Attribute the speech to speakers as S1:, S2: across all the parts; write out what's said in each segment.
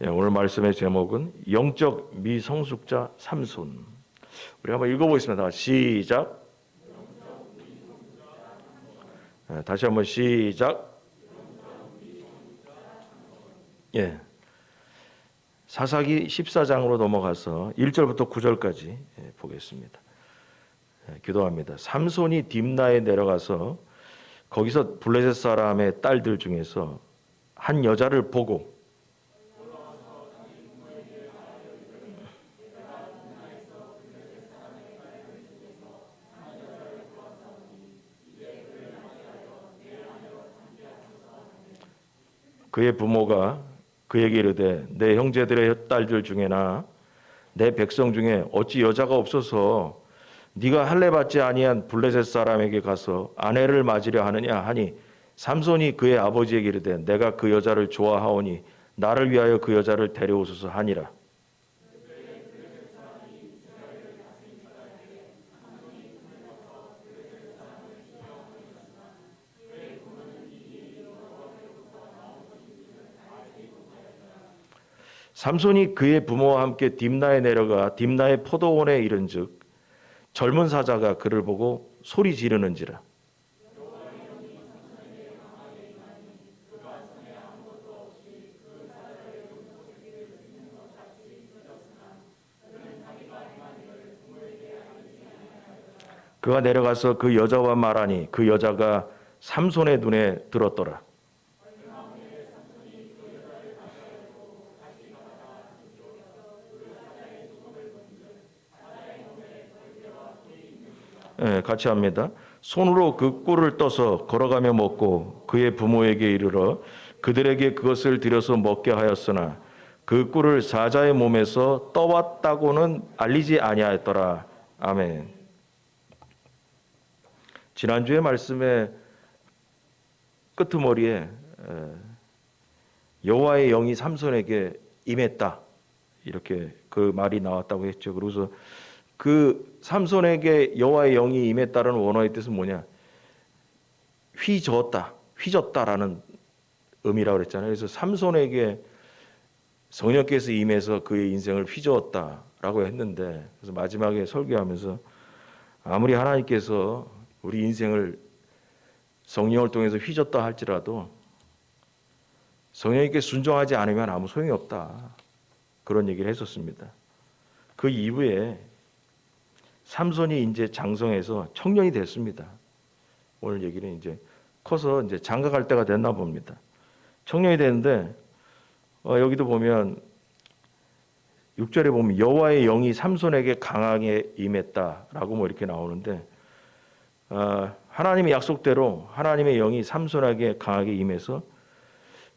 S1: 오늘 말씀의 제목은 영적 미성숙자 삼손. 우리 한번 읽어보겠습니다. 시작. 다시 한번 시작. 사사기 14장으로 넘어가서 1절부터 9절까지 보겠습니다. 기도합니다. 삼손이 딥나에 내려가서 거기서 블레셋 사람의 딸들 중에서 한 여자를 보고 그의 부모가 그에게 이르되 내 형제들의 딸들 중에나 내 백성 중에 어찌 여자가 없어서 네가 할례 받지 아니한 블레셋 사람에게 가서 아내를 맞으려 하느냐 하니 삼손이 그의 아버지에게 이르되 내가 그 여자를 좋아하오니 나를 위하여 그 여자를 데려오소서 하니라. 삼손이 그의 부모와 함께 딥나에 내려가 딥나의 포도원에 이른즉 젊은 사자가 그를 보고 소리 지르는지라. 그가 내려가서 그 여자와 말하니 그 여자가 삼손의 눈에 들었더라. 같이 합니다. 손으로 그 꿀을 떠서 걸어가며 먹고 그의 부모에게 이르러 그들에게 그것을 들여서 먹게 하였으나 그 꿀을 사자의 몸에서 떠왔다고는 알리지 아니하였더라. 아멘. 지난주의 말씀의 끄트머리에 여호와의 영이 삼손에게 임했다 이렇게 그 말이 나왔다고 했죠. 그래서 그 삼손에게 여호와의 영이 임했다는 원어의 뜻은 뭐냐? 휘졌다라는 의미라고 그랬잖아요. 그래서 삼손에게 성령께서 임해서 그의 인생을 휘저었다라고 했는데, 그래서 마지막에 설교하면서 아무리 하나님께서 우리 인생을 성령을 통해서 휘졌다 할지라도 성령님께 순종하지 않으면 아무 소용이 없다, 그런 얘기를 했었습니다. 그 이후에 삼손이 이제 장성해서 청년이 됐습니다. 오늘 얘기는 이제 커서 이제 장가 갈 때가 됐나 봅니다. 청년이 됐는데 여기도 보면 6절에 보면 여호와의 영이 삼손에게 강하게 임했다라고 뭐 이렇게 나오는데, 하나님의 약속대로 하나님의 영이 삼손에게 강하게 임해서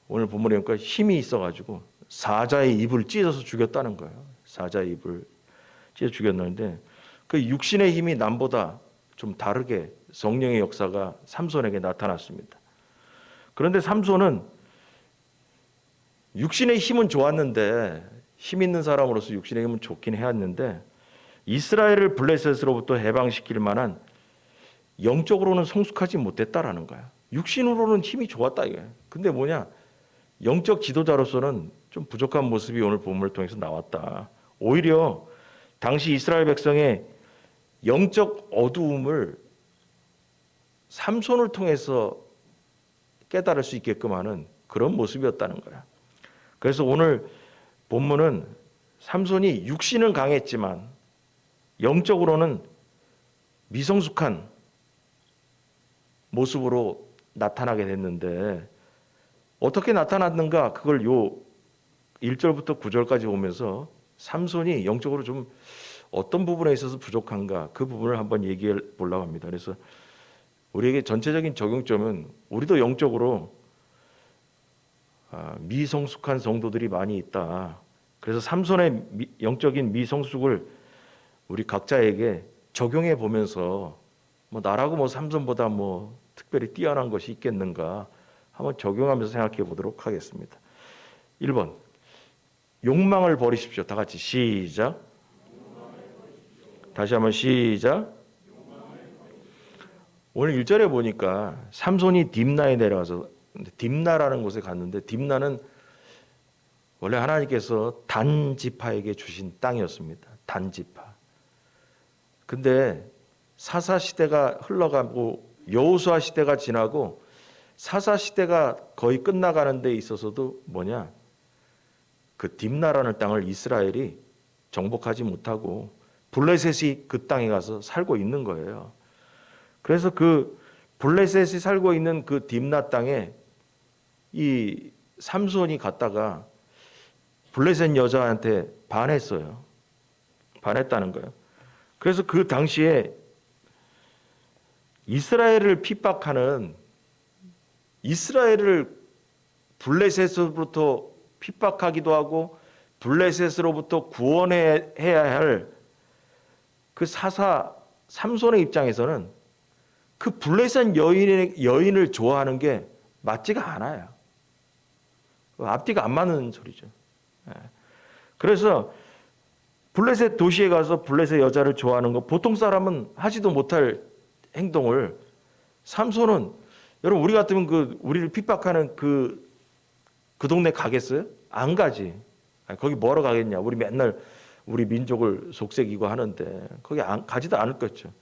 S1: 오늘 본문에 보니까 힘이 있어가지고 사자의 입을 찢어서 죽였다는 거예요. 사자의 입을 찢어 죽였는데 그 육신의 힘이 남보다 좀 다르게 성령의 역사가 삼손에게 나타났습니다. 그런데 삼손은 육신의 힘은 좋았는데, 힘 있는 사람으로서 육신의 힘은 좋긴 해왔는데 이스라엘을 블레셋으로부터 해방시킬 만한 영적으로는 성숙하지 못했다라는 거야. 육신으로는 힘이 좋았다 이거야. 근데 뭐냐? 영적 지도자로서는 좀 부족한 모습이 오늘 본문을 통해서 나왔다. 오히려 당시 이스라엘 백성의 영적 어두움을 삼손을 통해서 깨달을 수 있게끔 하는 그런 모습이었다는 거야. 그래서 오늘 본문은 삼손이 육신은 강했지만 영적으로는 미성숙한 모습으로 나타나게 됐는데, 어떻게 나타났는가? 그걸 요 1절부터 9절까지 보면서 삼손이 영적으로 좀 어떤 부분에 있어서 부족한가, 그 부분을 한번 얘기해 보려고 합니다. 그래서 우리에게 전체적인 적용점은 우리도 영적으로 미성숙한 성도들이 많이 있다. 그래서 삼손의 영적인 미성숙을 우리 각자에게 적용해 보면서 나라고 삼손보다 특별히 뛰어난 것이 있겠는가 한번 적용하면서 생각해 보도록 하겠습니다. 1번, 욕망을 버리십시오. 다 같이 시작. 다시 한번 시작. 오늘 1절에 보니까 삼손이 딥나에 내려가서, 딥나라는 곳에 갔는데 딥나는 원래 하나님께서 단 지파에게 주신 땅이었습니다. 단 지파. 근데 사사 시대가 흘러가고 여호수아 시대가 지나고 사사 시대가 거의 끝나가는 데 있어서도 뭐냐? 그 딥나라는 땅을 이스라엘이 정복하지 못하고 블레셋이 그 땅에 가서 살고 있는 거예요. 그래서 그 블레셋이 살고 있는 그 딥나 땅에 이 삼손이 갔다가 블레셋 여자한테 반했어요. 반했다는 거예요. 그래서 그 당시에 이스라엘을 핍박하는, 이스라엘을 블레셋으로부터 핍박하기도 하고 블레셋으로부터 구원해야 할 그 사사 삼손의 입장에서는 그 블레셋 여인을 좋아하는 게 맞지가 않아요. 앞뒤가 안 맞는 소리죠. 그래서 블레셋 도시에 가서 블레셋 여자를 좋아하는 거 보통 사람은 하지도 못할 행동을 삼손은, 여러분 우리 같으면 우리를 핍박하는 그 동네 가겠어요? 안 가지. 거기 뭐하러 가겠냐? 우리 맨날 우리 민족을 속색이고 하는데 거기 가지도 않을 거죠.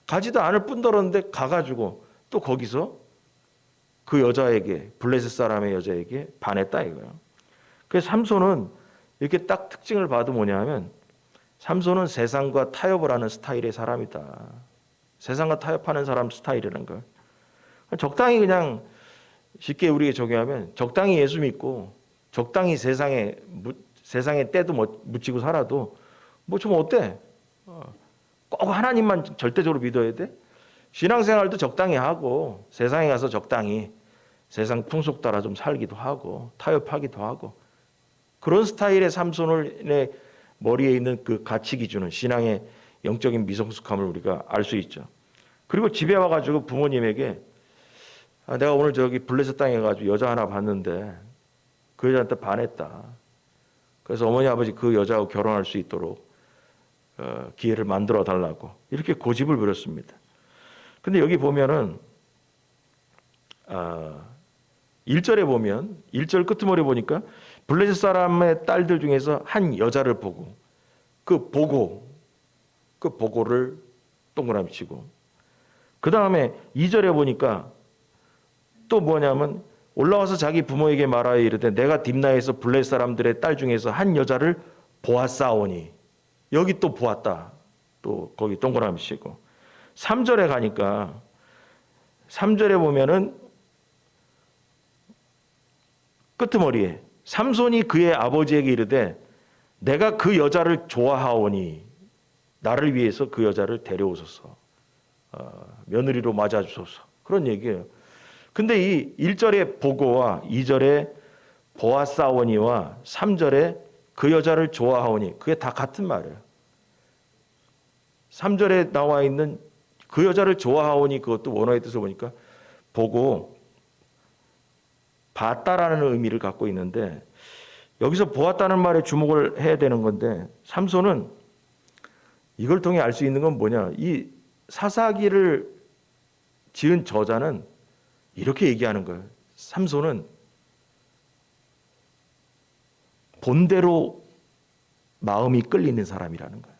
S1: 가지도 않을 뿐더러인데 가가지고 또 거기서 그 여자에게, 블레셋 사람의 여자에게 반했다 이거예요. 그래서 삼손은 이렇게 딱 특징을 봐도 뭐냐면 삼손은 세상과 타협을 하는 스타일의 사람이다. 세상과 타협하는 사람 스타일이라는 걸. 적당히 그냥 쉽게 우리에게 적용하면 적당히 예수 믿고 적당히 세상에 때도 묻히고 살아도 뭐 좀 어때? 꼭 하나님만 절대적으로 믿어야 돼? 신앙생활도 적당히 하고 세상에 가서 적당히 세상 풍속 따라 좀 살기도 하고 타협하기도 하고, 그런 스타일의 삼손의 머리에 있는 그 가치 기준은 신앙의 영적인 미성숙함을 우리가 알 수 있죠. 그리고 집에 와가지고 부모님에게 내가 오늘 저기 블레셋 땅에 가지고 여자 하나 봤는데 그 여자한테 반했다. 그래서 어머니 아버지 그 여자하고 결혼할 수 있도록 기회를 만들어 달라고 이렇게 고집을 부렸습니다. 근데 여기 보면은 1절에 보면 1절 끄트머리 보니까 블레셋 사람의 딸들 중에서 한 여자를 보고 그 보고를 동그라미 치고, 그 다음에 2절에 보니까 또 뭐냐면 올라와서 자기 부모에게 말하여 이르되 내가 딥나에서 블레셋 사람들의 딸 중에서 한 여자를 보았사오니, 여기 또 보았다. 또 거기 동그라미 치고 3절에 가니까 3절에 보면은 끄트머리에 삼손이 그의 아버지에게 이르되 내가 그 여자를 좋아하오니 나를 위해서 그 여자를 데려오소서, 며느리로 맞아주소서, 그런 얘기예요. 근데 이 1절의 보고와 2절의 보아사오니와 3절의 그 여자를 좋아하오니 그게 다 같은 말이에요. 3절에 나와 있는 그 여자를 좋아하오니 그것도 원어의 뜻을 보니까 보고 봤다라는 의미를 갖고 있는데, 여기서 보았다는 말에 주목을 해야 되는 건데 삼손은 이걸 통해 알 수 있는 건 뭐냐, 이 사사기를 지은 저자는 이렇게 얘기하는 거예요. 삼손은 본대로 마음이 끌리는 사람이라는 거예요.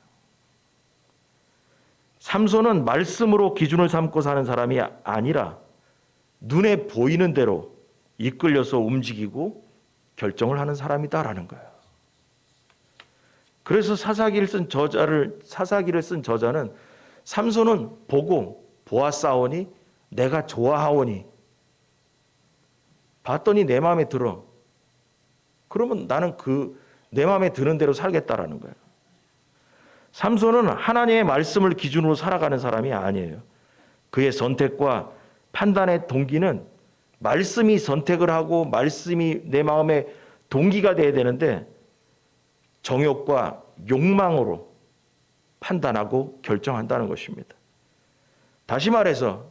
S1: 삼손은 말씀으로 기준을 삼고 사는 사람이 아니라 눈에 보이는 대로 이끌려서 움직이고 결정을 하는 사람이다라는 거예요. 그래서 사사기를 쓴 저자는 삼손은 보고 보았사오니 내가 좋아하오니, 봤더니 내 마음에 들어. 그러면 나는 내 마음에 드는 대로 살겠다라는 거예요. 삼손은 하나님의 말씀을 기준으로 살아가는 사람이 아니에요. 그의 선택과 판단의 동기는 말씀이 선택을 하고 말씀이 내 마음의 동기가 돼야 되는데 정욕과 욕망으로 판단하고 결정한다는 것입니다. 다시 말해서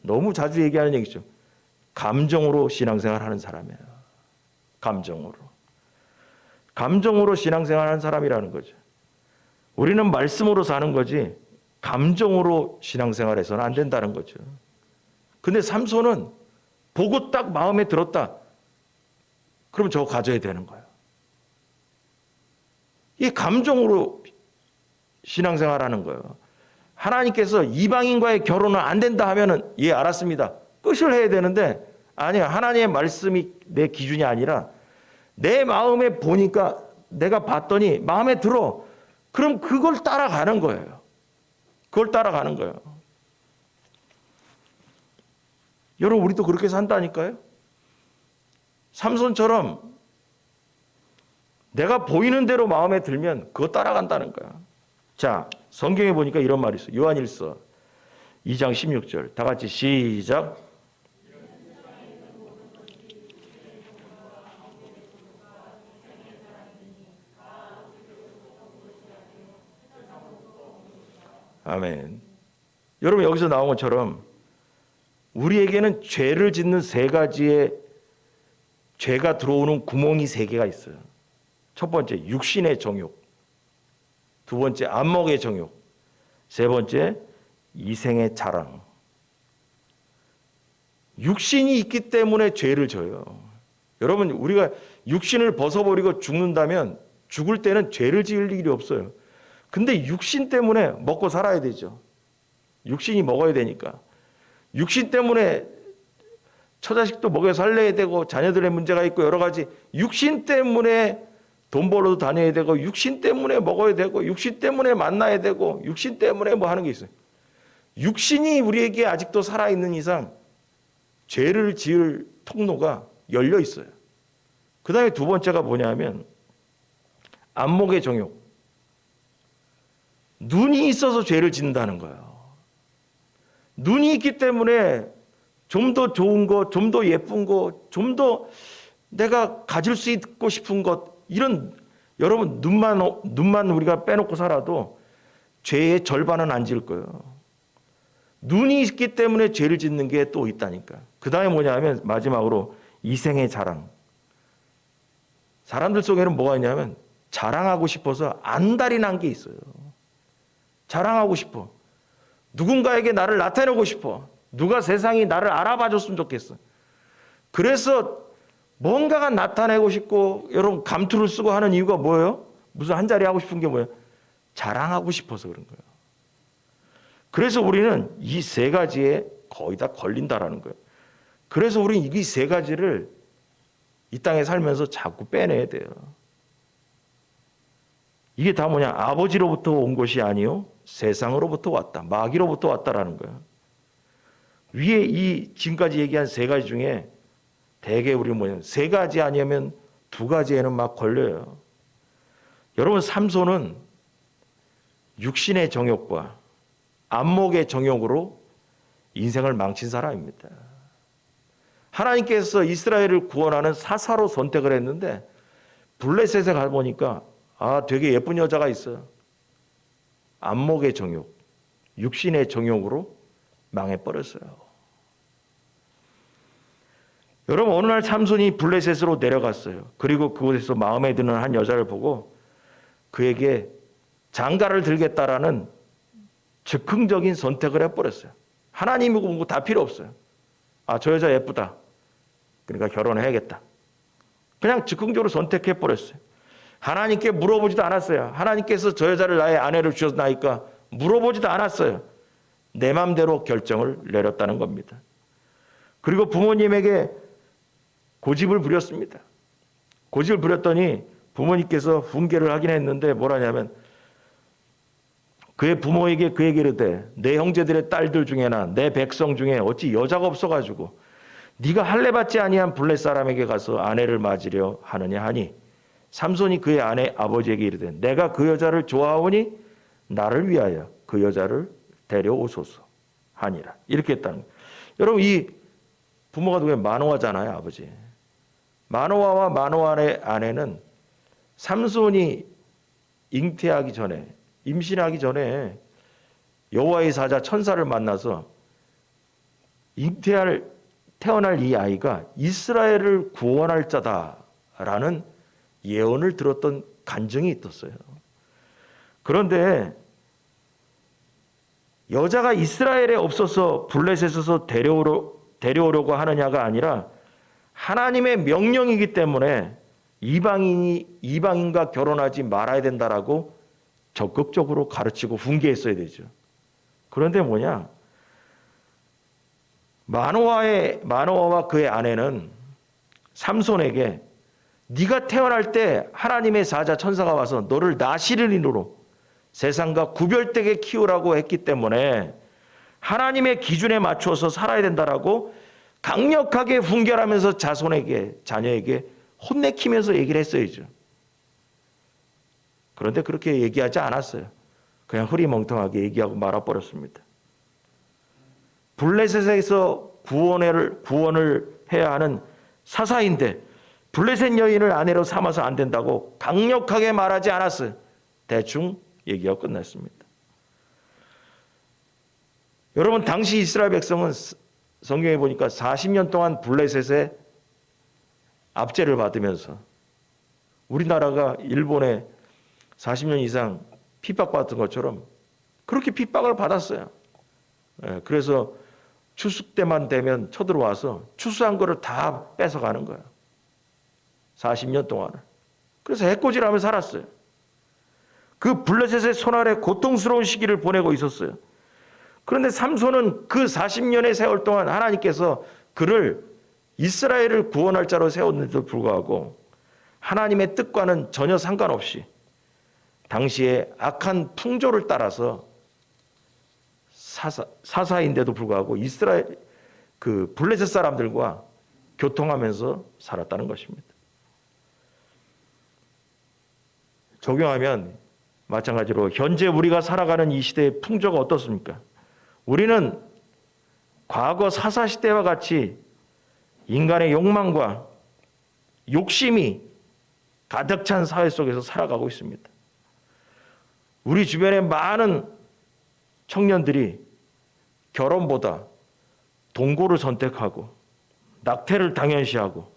S1: 너무 자주 얘기하는 얘기죠. 감정으로 신앙생활하는 사람이에요. 감정으로 신앙생활하는 사람이라는 거죠. 우리는 말씀으로 사는 거지 감정으로 신앙생활해서는 안 된다는 거죠. 근데 삼손은 보고 딱 마음에 들었다. 그럼 저거 가져야 되는 거예요. 이 감정으로 신앙생활하는 거예요. 하나님께서 이방인과의 결혼은 안 된다 하면은 예, 알았습니다. 끝을 해야 되는데 아니요. 하나님의 말씀이 내 기준이 아니라 내 마음에 보니까 내가 봤더니 마음에 들어. 그럼 그걸 따라가는 거예요. 그걸 따라가는 거예요. 여러분, 우리도 그렇게 산다니까요. 삼손처럼 내가 보이는 대로 마음에 들면 그거 따라간다는 거야. 자, 성경에 보니까 이런 말이 있어요. 요한일서 2장 16절. 다 같이 시작. 아멘. 여러분, 여기서 나온 것처럼 우리에게는 죄를 짓는 세 가지의 죄가 들어오는 구멍이 세 개가 있어요. 첫 번째, 육신의 정욕. 두 번째, 안목의 정욕. 세 번째, 이생의 자랑. 육신이 있기 때문에 죄를 져요. 여러분, 우리가 육신을 벗어버리고 죽는다면 죽을 때는 죄를 지을 일이 없어요. 근데 육신 때문에 먹고 살아야 되죠. 육신이 먹어야 되니까. 육신 때문에 처자식도 먹여 살려야 되고 자녀들의 문제가 있고 여러 가지 육신 때문에 돈 벌어도 다녀야 되고 육신 때문에 먹어야 되고 육신 때문에 만나야 되고 육신 때문에 뭐 하는 게 있어요. 육신이 우리에게 아직도 살아있는 이상 죄를 지을 통로가 열려 있어요. 그 다음에 두 번째가 뭐냐면 안목의 정욕. 눈이 있어서 죄를 짓는다는 거예요. 눈이 있기 때문에 좀 더 좋은 것, 좀 더 예쁜 것, 좀 더 내가 가질 수 있고 싶은 것, 이런 여러분 눈만 우리가 빼놓고 살아도 죄의 절반은 안 지을 거예요. 눈이 있기 때문에 죄를 짓는 게 또 있다니까. 그 다음에 뭐냐면 마지막으로 이생의 자랑. 사람들 속에는 뭐가 있냐면 자랑하고 싶어서 안달이 난 게 있어요. 자랑하고 싶어. 누군가에게 나를 나타내고 싶어. 누가 세상이 나를 알아봐 줬으면 좋겠어. 그래서 뭔가가 나타내고 싶고 여러분 감투를 쓰고 하는 이유가 뭐예요? 무슨 한 자리 하고 싶은 게 뭐예요? 자랑하고 싶어서 그런 거예요. 그래서 우리는 이 세 가지에 거의 다 걸린다라는 거예요. 그래서 우리는 이 세 가지를 이 땅에 살면서 자꾸 빼내야 돼요. 이게 다 뭐냐? 아버지로부터 온 것이 아니요 세상으로부터 왔다. 마귀로부터 왔다라는 거예요. 위에 이 지금까지 얘기한 세 가지 중에 대개 우리는 뭐냐면 세 가지 아니면 두 가지에는 막 걸려요. 여러분, 삼손은 육신의 정욕과 안목의 정욕으로 인생을 망친 사람입니다. 하나님께서 이스라엘을 구원하는 사사로 선택을 했는데 블레셋에 가보니까 되게 예쁜 여자가 있어요. 안목의 정욕, 육신의 정욕으로 망해버렸어요. 여러분, 어느 날 삼손이 블레셋으로 내려갔어요. 그리고 그곳에서 마음에 드는 한 여자를 보고 그에게 장가를 들겠다라는 즉흥적인 선택을 해버렸어요. 하나님이고 뭐고 다 필요 없어요. 저 여자 예쁘다. 그러니까 결혼해야겠다. 그냥 즉흥적으로 선택해버렸어요. 하나님께 물어보지도 않았어요. 하나님께서 저 여자를 나의 아내를 주셨나이까 물어보지도 않았어요. 내 맘대로 결정을 내렸다는 겁니다. 그리고 부모님에게 고집을 부렸습니다. 고집을 부렸더니 부모님께서 훈계를 하긴 했는데 뭐라냐면 그의 부모에게 그 얘기를 이르되 내 형제들의 딸들 중에나 내 백성 중에 어찌 여자가 없어가지고 네가 할례받지 아니한 블레 사람에게 가서 아내를 맞으려 하느냐 하니 삼손이 그의 아내 아버지에게 이르되 내가 그 여자를 좋아하오니 나를 위하여 그 여자를 데려오소서 하니라. 이렇게 했다는 거예요. 여러분, 이 부모가 누구예요? 마노아잖아요, 아버지. 마노아와 마노아의 아내는 삼손이 잉태하기 전에, 임신하기 전에 여호와의 사자 천사를 만나서 태어날 이 아이가 이스라엘을 구원할 자다라는 예언을 들었던 간증이 있었어요. 그런데 여자가 이스라엘에 없어서 블레셋에서 데려오려고 하느냐가 아니라 하나님의 명령이기 때문에 이방인과 결혼하지 말아야 된다라고 적극적으로 가르치고 훈계했어야 되죠. 그런데 뭐냐? 마노아와 그의 아내는 삼손에게 네가 태어날 때 하나님의 사자 천사가 와서 너를 나시린으로 세상과 구별되게 키우라고 했기 때문에 하나님의 기준에 맞춰서 살아야 된다라고 강력하게 훈계하면서 자녀에게 혼내키면서 얘기를 했어야죠. 그런데 그렇게 얘기하지 않았어요. 그냥 흐리멍텅하게 얘기하고 말아버렸습니다. 블레셋에서 구원을 해야 하는 사사인데 블레셋 여인을 아내로 삼아서 안 된다고 강력하게 말하지 않았어요. 대충 얘기하고 끝났습니다. 여러분, 당시 이스라엘 백성은 성경에 보니까 40년 동안 블레셋의 압제를 받으면서 우리나라가 일본에 40년 이상 핍박받은 것처럼 그렇게 핍박을 받았어요. 그래서 추수 때만 되면 쳐들어와서 추수한 거를 다 뺏어가는 거예요. 40년 동안을. 그래서 해코지하며 살았어요. 그 블레셋의 손 아래 고통스러운 시기를 보내고 있었어요. 그런데 삼손은 그 40년의 세월 동안 하나님께서 그를 이스라엘을 구원할 자로 세웠는데도 불구하고 하나님의 뜻과는 전혀 상관없이 당시에 악한 풍조를 따라서 사사인데도 불구하고 이스라엘 그 블레셋 사람들과 교통하면서 살았다는 것입니다. 적용하면 마찬가지로 현재 우리가 살아가는 이 시대의 풍조가 어떻습니까? 우리는 과거 사사시대와 같이 인간의 욕망과 욕심이 가득 찬 사회 속에서 살아가고 있습니다. 우리 주변에 많은 청년들이 결혼보다 동거를 선택하고 낙태를 당연시하고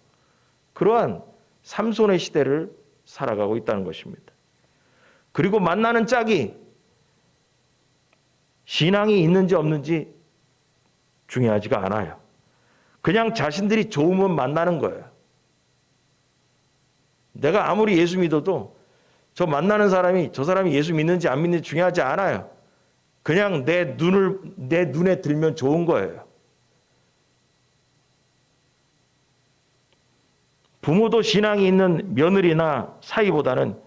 S1: 그러한 삼손의 시대를 살아가고 있다는 것입니다. 그리고 만나는 짝이 신앙이 있는지 없는지 중요하지가 않아요. 그냥 자신들이 좋으면 만나는 거예요. 내가 아무리 예수 믿어도 저 만나는 사람이 저 사람이 예수 믿는지 안 믿는지 중요하지 않아요. 그냥 내 눈에 들면 좋은 거예요. 부모도 신앙이 있는 며느리나 사이보다는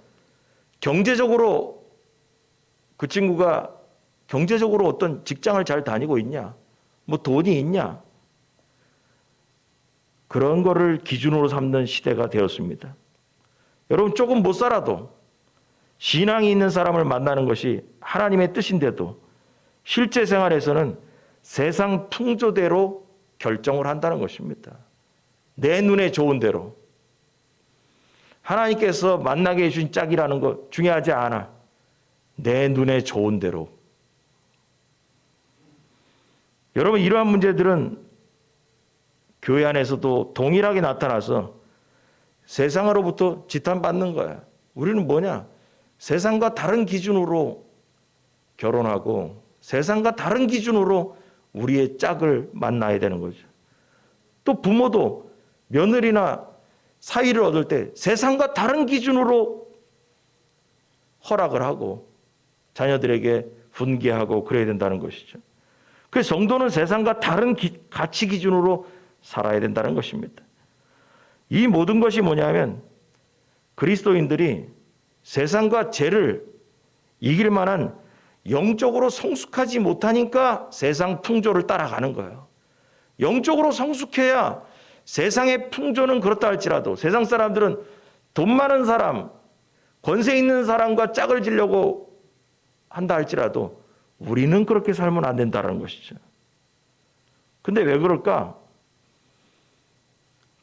S1: 경제적으로 그 친구가 경제적으로 어떤 직장을 잘 다니고 있냐, 뭐 돈이 있냐, 그런 거를 기준으로 삼는 시대가 되었습니다. 여러분, 조금 못 살아도 신앙이 있는 사람을 만나는 것이 하나님의 뜻인데도 실제 생활에서는 세상 풍조대로 결정을 한다는 것입니다. 내 눈에 좋은 대로. 하나님께서 만나게 해준 짝이라는 거 중요하지 않아. 내 눈에 좋은 대로. 여러분, 이러한 문제들은 교회 안에서도 동일하게 나타나서 세상으로부터 지탄받는 거야. 우리는 뭐냐? 세상과 다른 기준으로 결혼하고 세상과 다른 기준으로 우리의 짝을 만나야 되는 거죠. 또 부모도 며느리나 사위를 얻을 때 세상과 다른 기준으로 허락을 하고 자녀들에게 훈계하고 그래야 된다는 것이죠. 그래서 성도는 세상과 다른 가치 기준으로 살아야 된다는 것입니다. 이 모든 것이 뭐냐면 그리스도인들이 세상과 죄를 이길 만한 영적으로 성숙하지 못하니까 세상 풍조를 따라가는 거예요. 영적으로 성숙해야 세상의 풍조는 그렇다 할지라도 세상 사람들은 돈 많은 사람, 권세 있는 사람과 짝을 지려고 한다 할지라도 우리는 그렇게 살면 안 된다는 것이죠. 근데 왜 그럴까?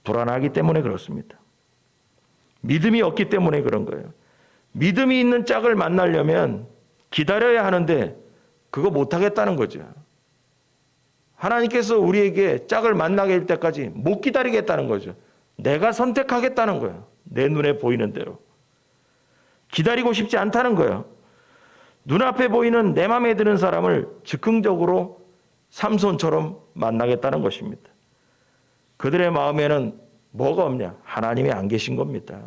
S1: 불안하기 때문에 그렇습니다. 믿음이 없기 때문에 그런 거예요. 믿음이 있는 짝을 만나려면 기다려야 하는데 그거 못하겠다는 거죠. 하나님께서 우리에게 짝을 만나게 할 때까지 못 기다리겠다는 거죠. 내가 선택하겠다는 거예요. 내 눈에 보이는 대로. 기다리고 싶지 않다는 거예요. 눈앞에 보이는 내 마음에 드는 사람을 즉흥적으로 삼손처럼 만나겠다는 것입니다. 그들의 마음에는 뭐가 없냐? 하나님이 안 계신 겁니다.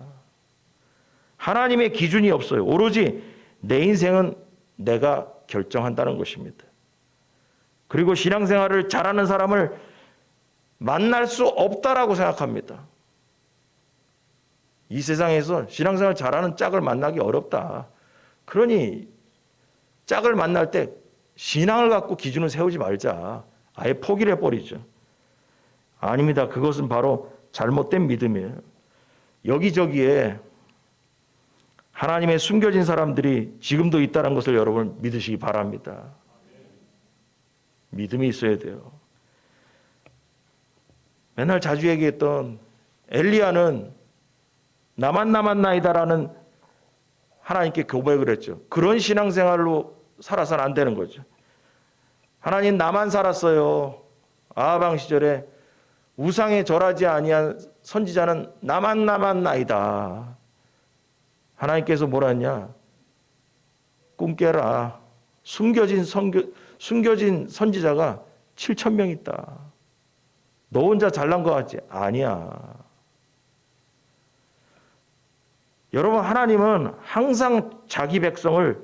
S1: 하나님의 기준이 없어요. 오로지 내 인생은 내가 결정한다는 것입니다. 그리고 신앙생활을 잘하는 사람을 만날 수 없다라고 생각합니다. 이 세상에서 신앙생활 잘하는 짝을 만나기 어렵다. 그러니 짝을 만날 때 신앙을 갖고 기준을 세우지 말자. 아예 포기를 해버리죠. 아닙니다. 그것은 바로 잘못된 믿음이에요. 여기저기에 하나님의 숨겨진 사람들이 지금도 있다는 것을 여러분 믿으시기 바랍니다. 믿음이 있어야 돼요. 맨날 자주 얘기했던 엘리야는 나만 남았나이다라는 하나님께 고백을 했죠. 그런 신앙생활로 살아서는 안 되는 거죠. 하나님 나만 살았어요. 아하방 시절에 우상에 절하지 아니한 선지자는 나만 남았나이다. 하나님께서 뭐라 했냐? 꿈 깨라. 숨겨진 선지자가 7,000명 있다. 너 혼자 잘난 것 같지? 아니야. 여러분, 하나님은 항상 자기 백성을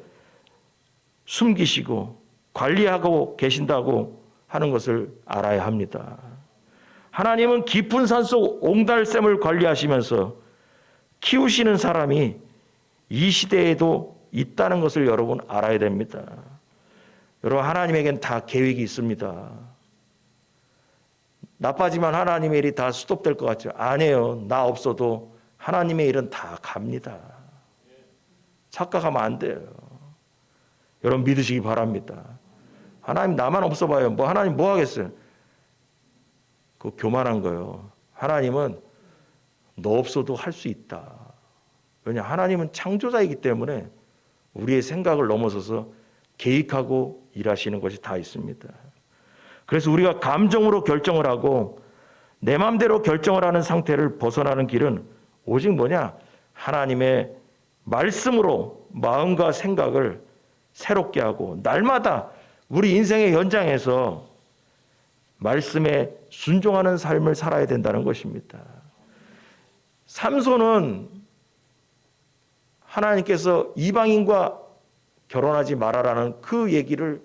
S1: 숨기시고 관리하고 계신다고 하는 것을 알아야 합니다. 하나님은 깊은 산속 옹달샘을 관리하시면서 키우시는 사람이 이 시대에도 있다는 것을 여러분 알아야 됩니다. 여러분, 하나님에겐 다 계획이 있습니다. 나빠지면 하나님의 일이 다 스톱될 것 같죠? 아니에요. 나 없어도 하나님의 일은 다 갑니다. 착각하면 안 돼요. 여러분 믿으시기 바랍니다. 하나님 나만 없어 봐요. 하나님 뭐 하겠어요? 그거 교만한 거예요. 하나님은 너 없어도 할 수 있다. 왜냐? 하나님은 창조자이기 때문에 우리의 생각을 넘어서서 계획하고 일하시는 것이 다 있습니다. 그래서 우리가 감정으로 결정을 하고 내 마음대로 결정을 하는 상태를 벗어나는 길은 오직 뭐냐? 하나님의 말씀으로 마음과 생각을 새롭게 하고 날마다 우리 인생의 현장에서 말씀에 순종하는 삶을 살아야 된다는 것입니다. 삼손은 하나님께서 이방인과 결혼하지 말아라는 그 얘기를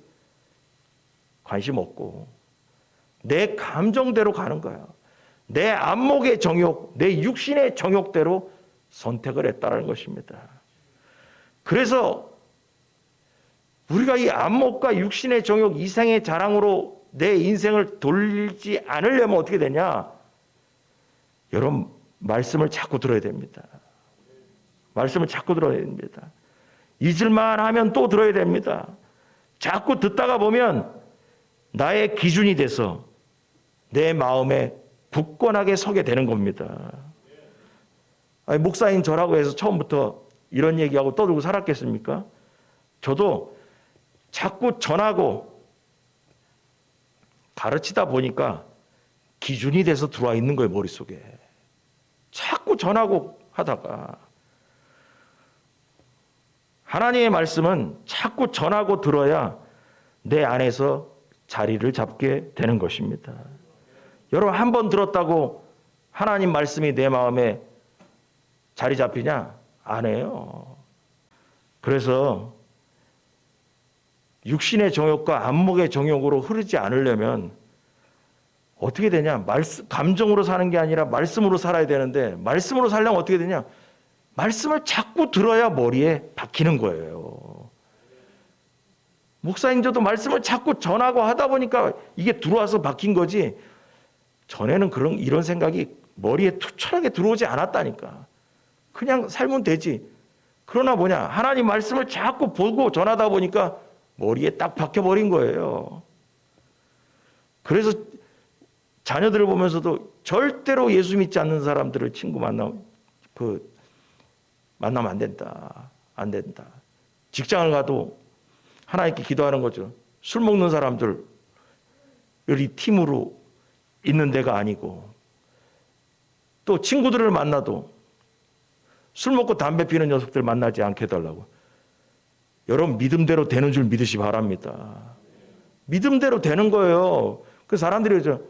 S1: 관심 없고 내 감정대로 가는 거야. 내 안목의 정욕, 내 육신의 정욕대로 선택을 했다는 것입니다. 그래서 우리가 이 안목과 육신의 정욕, 이생의 자랑으로 내 인생을 돌리지 않으려면 어떻게 되냐? 여러분, 말씀을 자꾸 들어야 됩니다. 말씀을 자꾸 들어야 됩니다. 잊을만 하면 또 들어야 됩니다. 자꾸 듣다가 보면 나의 기준이 돼서 내 마음에 굳건하게 서게 되는 겁니다. 아니, 목사님 저라고 해서 처음부터 이런 얘기하고 떠들고 살았겠습니까? 저도 자꾸 전하고 가르치다 보니까 기준이 돼서 들어와 있는 거예요, 머릿속에. 자꾸 전하고 하다가 하나님의 말씀은 자꾸 전하고 들어야 내 안에서 자리를 잡게 되는 것입니다. 여러분, 한 번 들었다고 하나님 말씀이 내 마음에 자리 잡히냐? 안 해요. 그래서 육신의 정욕과 안목의 정욕으로 흐르지 않으려면 어떻게 되냐? 감정으로 사는 게 아니라 말씀으로 살아야 되는데 말씀으로 살려면 어떻게 되냐? 말씀을 자꾸 들어야 머리에 박히는 거예요. 목사님 저도 말씀을 자꾸 전하고 하다 보니까 이게 들어와서 박힌 거지 전에는 이런 생각이 머리에 투철하게 들어오지 않았다니까. 그냥 살면 되지. 그러나 뭐냐? 하나님 말씀을 자꾸 보고 전하다 보니까 머리에 딱 박혀버린 거예요. 그래서 자녀들을 보면서도 절대로 예수 믿지 않는 사람들을 친구 만나면 안 된다. 안 된다. 직장을 가도 하나님께 기도하는 거죠. 술 먹는 사람들 우리 팀으로 있는 데가 아니고 또 친구들을 만나도 술 먹고 담배 피는 녀석들 만나지 않게 해달라고. 여러분 믿음대로 되는 줄 믿으시 바랍니다. 믿음대로 되는 거예요. 그 사람들이 그러죠.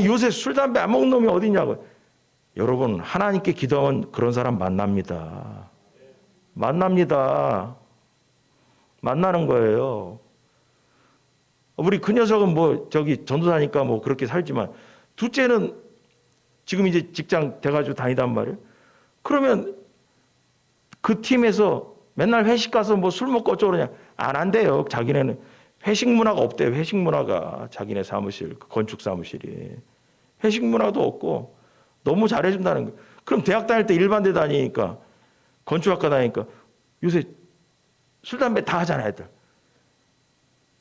S1: 요새 술 담배 안 먹는 놈이 어디냐고. 여러분, 하나님께 기도하면 그런 사람 만납니다. 만나는 거예요. 우리 그 녀석은 전도사니까 그렇게 살지만, 둘째는 지금 이제 직장 돼가지고 다니단 말이에요. 그러면 그 팀에서 맨날 회식 가서 술 먹고 어쩌고 그러냐. 안 한대요. 자기네는 회식 문화가 없대요. 회식 문화가. 자기네 사무실, 건축 사무실이. 회식 문화도 없고 너무 잘해준다는 거예요. 그럼 대학 다닐 때 일반대 다니니까, 건축학과 다니니까 요새 술, 담배 다 하잖아요, 애들.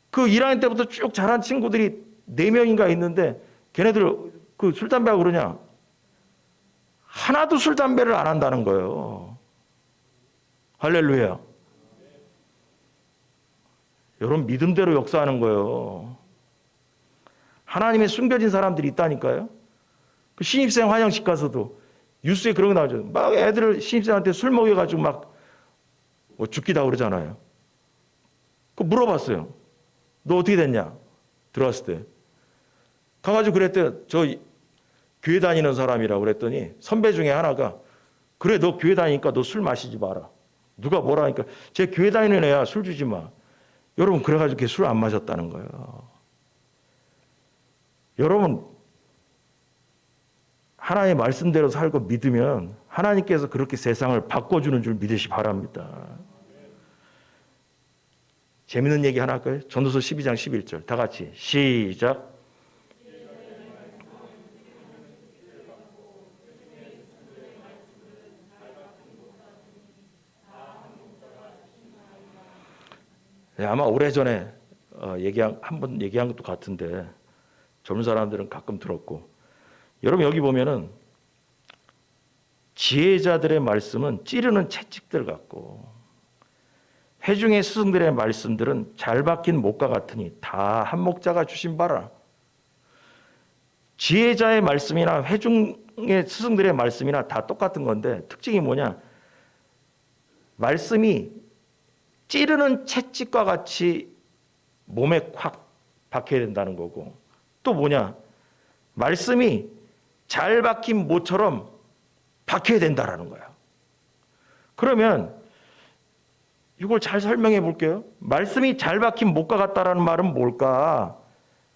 S1: 그 1학년 때부터 쭉 자란 친구들이 4명인가 있는데, 걔네들 그 술, 담배하고 그러냐? 하나도 술, 담배를 안 한다는 거예요. 할렐루야. 여러분, 믿음대로 역사하는 거예요. 하나님의 숨겨진 사람들이 있다니까요. 그 신입생 환영식 가서도 뉴스에 그런 거 나오죠. 막 애들을, 신입생한테 술 먹여가지고 죽기다 그러잖아요. 그 물어봤어요. 너 어떻게 됐냐? 들어왔을 때. 가가지고 그랬대. 저 교회 다니는 사람이라고 그랬더니 선배 중에 하나가, 그래, 너 교회 다니니까 너 술 마시지 마라. 누가 뭐라 하니까, 제 교회 다니는 애야, 술 주지 마. 여러분, 그래가지고 걔 술 안 마셨다는 거예요. 여러분, 하나님의 말씀대로 살고 믿으면 하나님께서 그렇게 세상을 바꿔주는 줄 믿으시 바랍니다. 재밌는 얘기 하나 할까요? 전도서 12장 11절. 다 같이 시작. 네, 아마 오래전에 한번 얘기한 것도 같은데, 젊은 사람들은 가끔 들었고, 여러분 여기 보면은 지혜자들의 말씀은 찌르는 채찍들 같고, 회중의 스승들의 말씀들은 잘 박힌 못과 같으니 다 한 목자가 주신 바라. 지혜자의 말씀이나 회중의 스승들의 말씀이나 다 똑같은 건데, 특징이 뭐냐? 말씀이 찌르는 채찍과 같이 몸에 콱 박혀야 된다는 거고, 또 뭐냐? 말씀이 잘 박힌 모처럼 박혀야 된다라는 거야. 그러면 이걸 잘 설명해 볼게요. 말씀이 잘 박힌 못과 같다라는 말은 뭘까?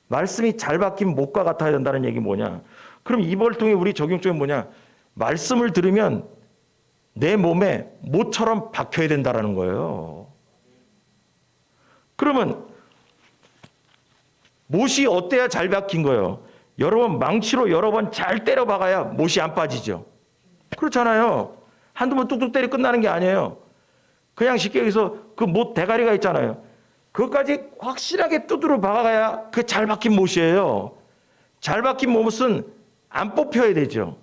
S1: 말씀이 잘 박힌 못과 같아야 된다는 얘기 뭐냐? 그럼 이걸 통해 우리 적용점이 뭐냐? 말씀을 들으면 내 몸에 못처럼 박혀야 된다라는 거예요. 그러면 못이 어때야 잘 박힌 거예요? 여러분, 망치로 여러 번 잘 때려 박아야 못이 안 빠지죠. 그렇잖아요. 한두 번 뚝뚝 때려 끝나는 게 아니에요. 그냥 쉽게 얘기해서 그 못 대가리가 있잖아요. 그것까지 확실하게 두드려 박아야 그 잘 박힌 못이에요. 잘 박힌 못은 안 뽑혀야 되죠.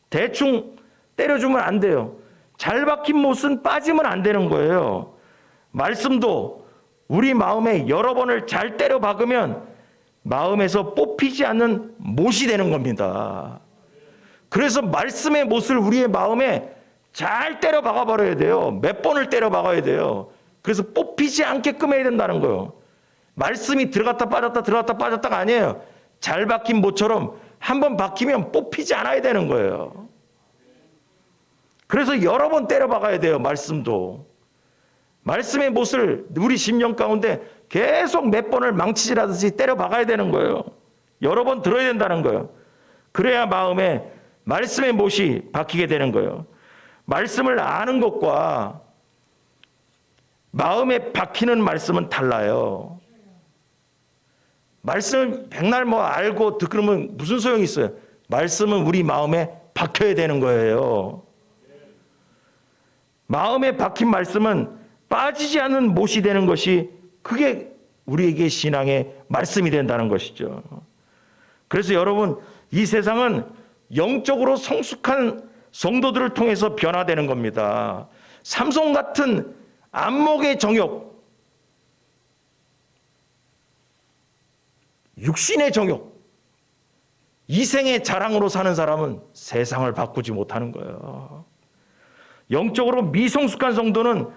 S1: 대충 때려주면 안 돼요. 잘 박힌 못은 빠지면 안 되는 거예요. 말씀도 우리 마음에 여러 번을 잘 때려 박으면 마음에서 뽑히지 않는 못이 되는 겁니다. 그래서 말씀의 못을 우리의 마음에 잘 때려 박아버려야 돼요. 몇 번을 때려 박아야 돼요. 그래서 뽑히지 않게끔 해야 된다는 거예요. 말씀이 들어갔다 빠졌다 들어갔다 빠졌다가 아니에요. 잘 박힌 못처럼 한 번 박히면 뽑히지 않아야 되는 거예요. 그래서 여러 번 때려 박아야 돼요. 말씀도. 말씀의 못을 우리 심령 가운데 계속 몇 번을 망치질하듯이 때려 박아야 되는 거예요. 여러 번 들어야 된다는 거예요. 그래야 마음에 말씀의 못이 박히게 되는 거예요. 말씀을 아는 것과 마음에 박히는 말씀은 달라요. 말씀을 백날 알고 듣으면 무슨 소용이 있어요? 말씀은 우리 마음에 박혀야 되는 거예요. 마음에 박힌 말씀은 빠지지 않는 못이 되는 것이, 그게 우리에게 신앙의 말씀이 된다는 것이죠. 그래서 여러분, 이 세상은 영적으로 성숙한 성도들을 통해서 변화되는 겁니다. 삼손 같은 안목의 정욕, 육신의 정욕, 이생의 자랑으로 사는 사람은 세상을 바꾸지 못하는 거예요. 영적으로 미성숙한 성도는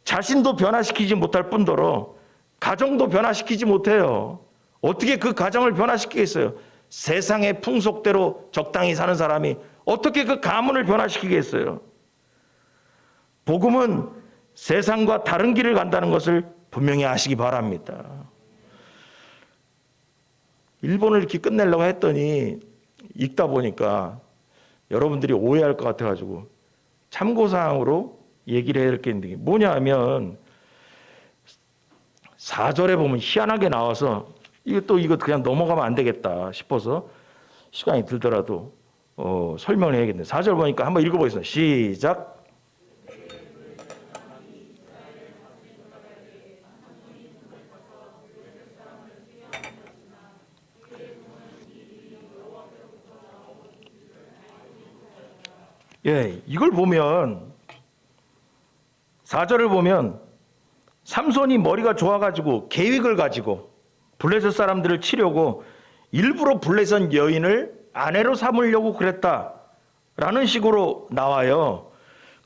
S1: 자신도 변화시키지 못할 뿐더러 가정도 변화시키지 못해요. 어떻게 그 가정을 변화시키겠어요? 세상의 풍속대로 적당히 사는 사람이 어떻게 그 가문을 변화시키겠어요? 복음은 세상과 다른 길을 간다는 것을 분명히 아시기 바랍니다. 일본을 이렇게 끝내려고 했더니 읽다 보니까 여러분들이 오해할 것 같아가지고 참고사항으로 얘기를 해야 될 게 있는데 뭐냐 하면 4절에 보면 희한하게 나와서 이거 그냥 넘어가면 안 되겠다 싶어서 시간이 들더라도 설명을 해야겠네. 4절 보니까 한번 읽어보겠습니다. 시작. 예, 이걸 보면 4절을 보면 삼손이 머리가 좋아가지고 계획을 가지고 블레셋 사람들을 치려고 일부러 블레셋 여인을 아내로 삼으려고 그랬다라는 식으로 나와요.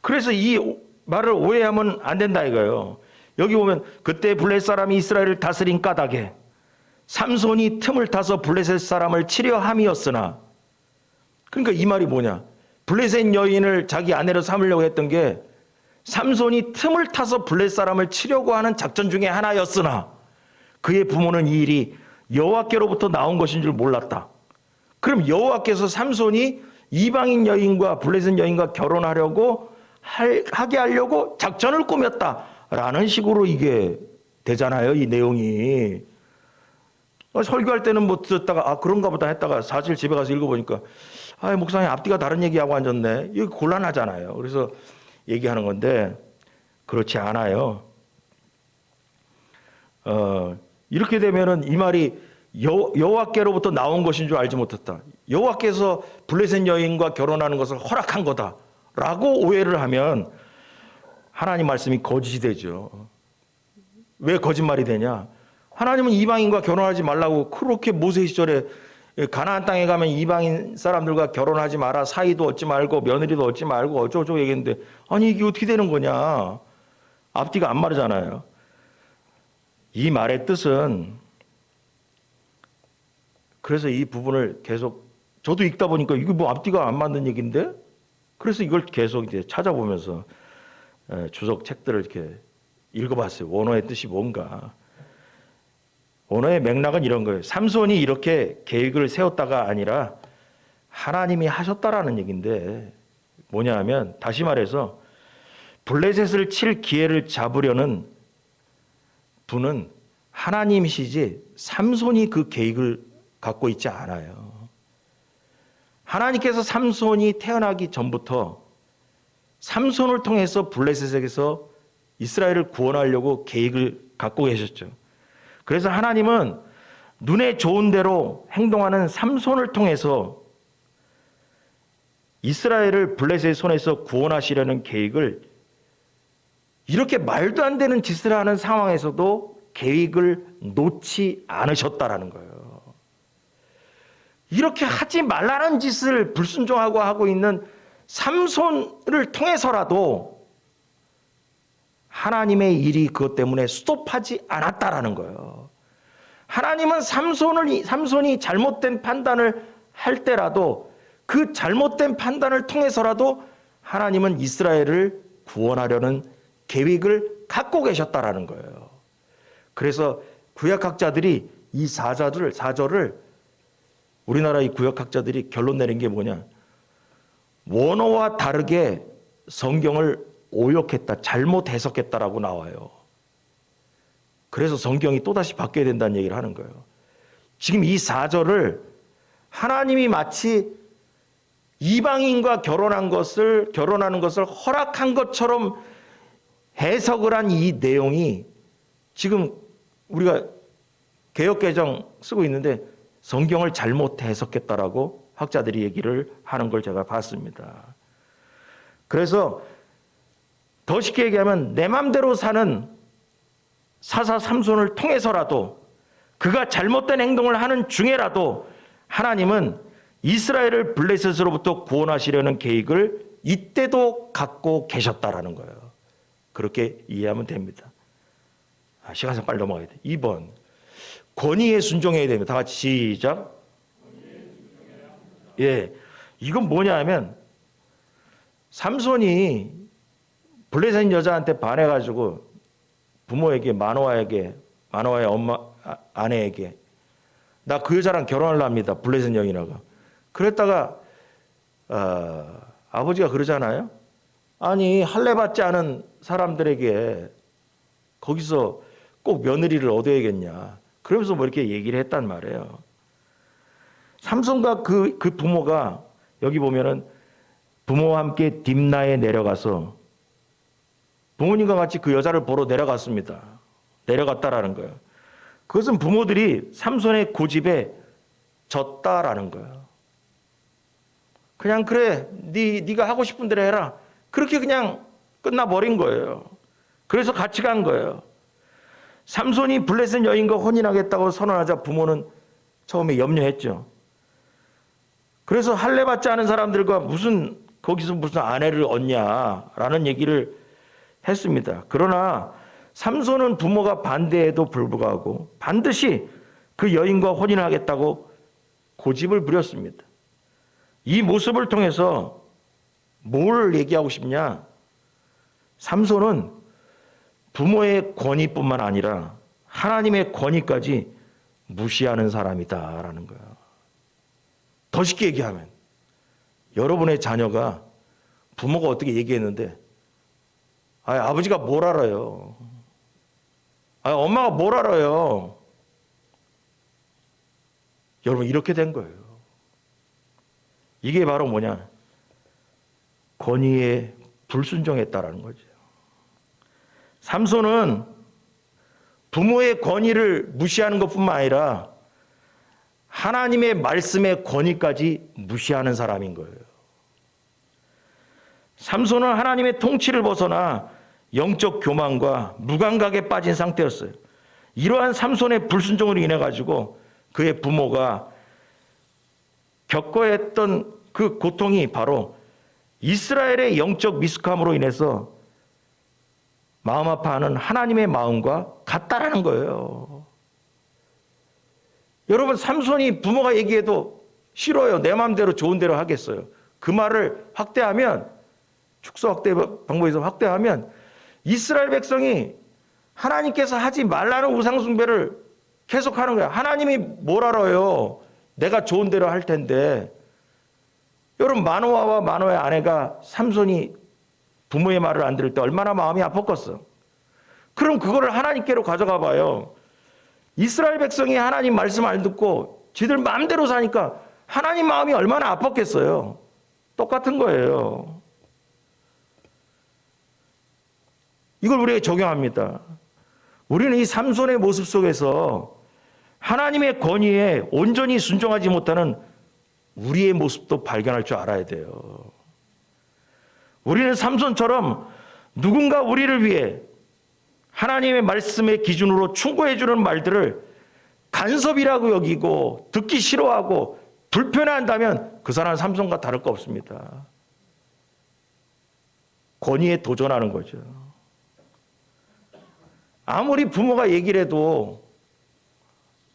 S1: 그래서 이 말을 오해하면 안 된다 이거예요. 여기 보면 그때 블레셋 사람이 이스라엘을 다스린 까닭에 삼손이 틈을 타서 블레셋 사람을 치려 함이었으나, 그러니까 이 말이 뭐냐, 블레셋 여인을 자기 아내로 삼으려고 했던 게 삼손이 틈을 타서 블레셋 사람을 치려고 하는 작전 중에 하나였으나 그의 부모는 이 일이 여호와께로부터 나온 것인 줄 몰랐다. 그럼 여호와께서 삼손이 이방인 여인과 블레셋 여인과 결혼하려고 하게 하려고 작전을 꾸몄다라는 식으로 이게 되잖아요. 이 내용이. 설교할 때는 뭐 듣다가 그런가 보다 했다가 사실 집에 가서 읽어보니까 목사님 앞뒤가 다른 얘기하고 앉았네. 이거 곤란하잖아요. 그래서 얘기하는 건데 그렇지 않아요. 이렇게 되면은 이 말이 여호와께로부터 나온 것인 줄 알지 못했다. 여호와께서 블레셋 여인과 결혼하는 것을 허락한 거다라고 오해를 하면 하나님 말씀이 거짓이 되죠. 왜 거짓말이 되냐? 하나님은 이방인과 결혼하지 말라고 그렇게 모세 시절에 가나안 땅에 가면 이방인 사람들과 결혼하지 마라, 사이도 얻지 말고 며느리도 얻지 말고 어쩌고저쩌고 얘기했는데 아니 이게 어떻게 되는 거냐? 앞뒤가 안 맞잖아요. 이 말의 뜻은, 그래서 이 부분을 계속 저도 읽다 보니까 이게 뭐 앞뒤가 안 맞는 얘기인데, 그래서 이걸 계속 이제 찾아보면서 주석 책들을 이렇게 읽어봤어요. 원어의 뜻이 뭔가. 원어의 맥락은 이런 거예요. 삼손이 이렇게 계획을 세웠다가 아니라 하나님이 하셨다라는 얘기인데 뭐냐 하면, 다시 말해서 블레셋을 칠 기회를 잡으려는 분은 하나님이시지 삼손이 그 계획을 갖고 있지 않아요. 하나님께서 삼손이 태어나기 전부터 삼손을 통해서 블레셋에게서 이스라엘을 구원하려고 계획을 갖고 계셨죠. 그래서 하나님은 눈에 좋은 대로 행동하는 삼손을 통해서 이스라엘을 블레셋의 손에서 구원하시려는 계획을, 이렇게 말도 안 되는 짓을 하는 상황에서도 계획을 놓지 않으셨다라는 거예요. 이렇게 하지 말라는 짓을 불순종하고 하고 있는 삼손을 통해서라도 하나님의 일이 그것 때문에 스톱하지 않았다라는 거예요. 하나님은 삼손이 잘못된 판단을 할 때라도 그 잘못된 판단을 통해서라도 하나님은 이스라엘을 구원하려는 계획을 갖고 계셨다라는 거예요. 그래서 구약학자들이 이 4절을 우리나라의 구약학자들이 결론 내린 게 뭐냐, 원어와 다르게 성경을 오역했다, 잘못 해석했다라고 나와요. 그래서 성경이 또다시 바뀌어야 된다는 얘기를 하는 거예요. 지금 이 4절을 하나님이 마치 이방인과 결혼하는 것을 허락한 것처럼 해석을 한 이 내용이 지금 우리가 개역개정 쓰고 있는데 성경을 잘못 해석했다라고 학자들이 얘기를 하는 걸 제가 봤습니다. 그래서 더 쉽게 얘기하면 내 맘대로 사는 사사 삼손을 통해서라도, 그가 잘못된 행동을 하는 중에라도 하나님은 이스라엘을 블레셋으로부터 구원하시려는 계획을 이때도 갖고 계셨다라는 거예요. 그렇게 이해하면 됩니다. 시간상 빨리 넘어가야 돼. 2번, 권위에 순종해야 됩니다. 다 같이 시작. 예, 이건 뭐냐 하면 삼손이 블레셋 여자한테 반해가지고 부모에게 마노아의 엄마 아내에게 나 그 여자랑 결혼하려 합니다. 블레셋 여인아가. 그랬다가 아버지가 그러잖아요. 아니 할례 받지 않은 사람들에게 거기서 꼭 며느리를 얻어야겠냐. 그러면서 뭐 이렇게 얘기를 했단 말이에요. 삼손과 그 부모가 여기 보면은 부모와 함께 딥나에 내려가서 부모님과 같이 그 여자를 보러 내려갔습니다. 내려갔다라는 거예요. 그것은 부모들이 삼손의 고집에 졌다라는 거예요. 그냥 그래, 네가 하고 싶은 대로 해라. 그렇게 그냥 끝나버린 거예요. 그래서 같이 간 거예요. 삼손이 블레셋 여인과 혼인하겠다고 선언하자 부모는 처음에 염려했죠. 그래서 할례 받지 않은 사람들과 거기서 무슨 아내를 얻냐라는 얘기를 했습니다. 그러나 삼손은 부모가 반대에도 불구하고 반드시 그 여인과 혼인하겠다고 고집을 부렸습니다. 이 모습을 통해서 뭘 얘기하고 싶냐? 삼손은 부모의 권위뿐만 아니라 하나님의 권위까지 무시하는 사람이다라는 거예요. 더 쉽게 얘기하면 여러분의 자녀가 부모가 어떻게 얘기했는데 아버지가 뭘 알아요? 엄마가 뭘 알아요? 여러분 이렇게 된 거예요. 이게 바로 뭐냐? 권위에 불순종했다라는 거죠. 삼손은 부모의 권위를 무시하는 것뿐만 아니라 하나님의 말씀의 권위까지 무시하는 사람인 거예요. 삼손은 하나님의 통치를 벗어나 영적 교만과 무감각에 빠진 상태였어요. 이러한 삼손의 불순종으로 인해 가지고 그의 부모가 겪어야 했던 그 고통이 바로 이스라엘의 영적 미숙함으로 인해서 마음 아파하는 하나님의 마음과 같다라는 거예요. 여러분 삼손이 부모가 얘기해도 싫어요. 내 마음대로 좋은 대로 하겠어요. 그 말을 확대하면 축소 확대 방법에서 확대하면 이스라엘 백성이 하나님께서 하지 말라는 우상 숭배를 계속하는 거야. 하나님이 뭘 알아요? 내가 좋은 대로 할 텐데. 여러분 마노아와 마노아의 아내가 삼손이 부모의 말을 안 들을 때 얼마나 마음이 아팠겠어. 그럼 그거를 하나님께로 가져가 봐요. 이스라엘 백성이 하나님 말씀 안 듣고 지들 마음대로 사니까 하나님 마음이 얼마나 아팠겠어요. 똑같은 거예요. 이걸 우리에게 적용합니다. 우리는 이 삼손의 모습 속에서 하나님의 권위에 온전히 순종하지 못하는 우리의 모습도 발견할 줄 알아야 돼요. 우리는 삼손처럼 누군가 우리를 위해 하나님의 말씀의 기준으로 충고해 주는 말들을 간섭이라고 여기고 듣기 싫어하고 불편해한다면 그 사람은 삼손과 다를 거 없습니다. 권위에 도전하는 거죠. 아무리 부모가 얘기를 해도